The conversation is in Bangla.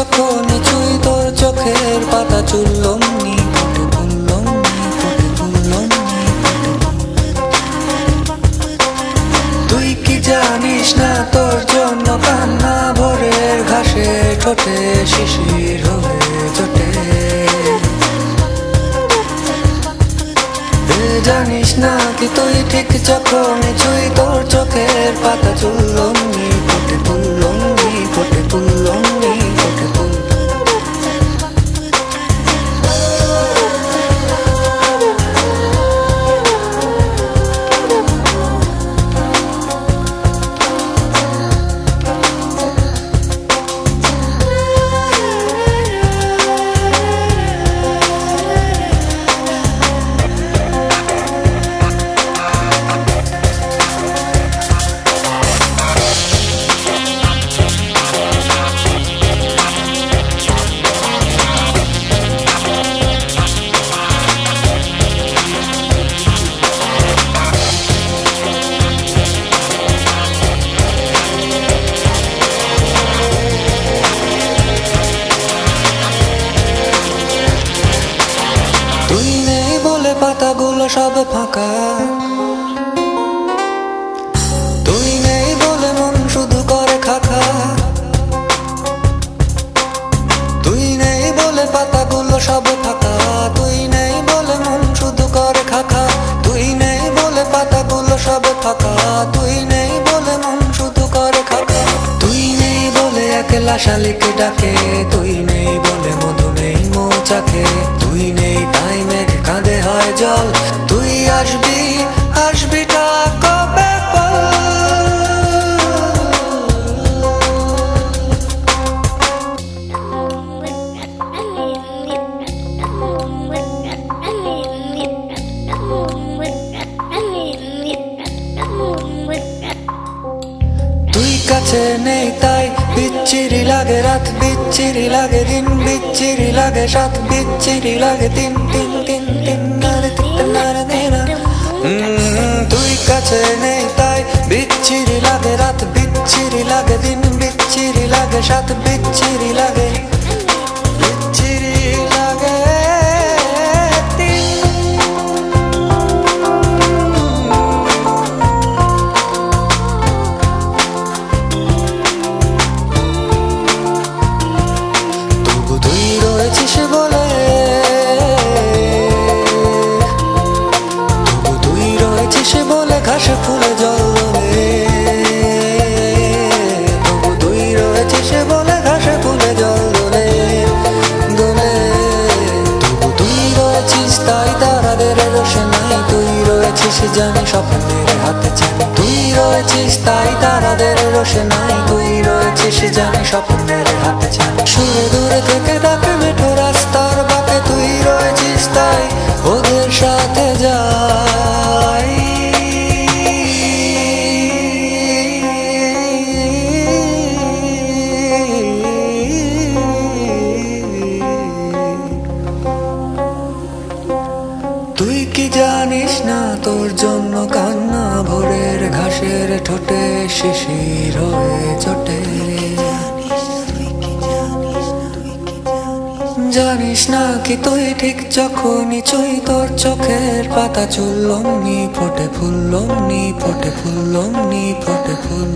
যখনই ছুঁই তোর চোখের পাতা চুললম নি ফোটে ফুললম নি ফোটে ফুললম নি তুই কি জানিস না তোর জন্য কান্না ভোরের ঘাসে ঠোঁটে শিশির হয়ে জোটে জানিস না কি তুই ঠিক যখনই ছুঁই তোর চোখের পাতা চুললম নি ফোটে ফুললম নি ফোটে ফুললম নি ফোটে ফুল পাতাগুলো সব ফাঁকা তুই নেই বলে মন শুধু করে খাখা তুই নেই বলে পাতাগুলো সব ফাঁকা তুই নেই বলে মন শুধু করে খাখা তুই নেই বলে পাতাগুলো সব ফাঁকা তুই নেই বলে মন শুধু করে খাখা তুই নেই বলে একলা শালিকে ডাকে তুই নেই বলে মধু নেই মৌচাকে তুই নেই তাই মেঘ কাঁদে হয় জল তুই আসবি আসবি টা কবে তুই কাছে নেই তাই বিচ্ছিরি লাগে রাত বিচ্ছিরি লাগে দিন বিচ্ছিরি লাগে সাত বিচ্ছিরি লাগে তিন তিন তিন তিন তুই কাছে নেই তাই বিচ্ছিরি লাগে রাত বিচ্ছিরি লাগে দিন বিচ্ছিরি লাগে সাত বিচ্ছিরি লাগে বিচ্ছিরি লাগে ঘাসে ফুলে জল দোলে তবু তুই রয়েছিস বলে ঘাসে ফুলে জল দোলে দোলে তবু তুই রয়েছিস তাই তারাদের রোশনাই তুই রয়েছিস জানি স্বপ্নের হাতে ছানি তুই রয়েছিস তাই তারাদের রোশনাই তুই রয়েছিস জানি স্বপ্নের হাতে ছানি সুরে দূরে থেকে ডাকে মেঠো রাস্তার বাঁকে তুই রয়েছিস তাই ওদের সাথে যাই তুই কি জানিস না তোর জন্য কান্না ভোরের ঘাসের ঠোঁটে শিশির হয়ে চটে জানিস না কি তুই ঠিক যখনই ছুঁই তোর চোখের পাতা চুললম নি ফোটে ফুললম নি ফোটে ফুললম নি ফোটে ফুল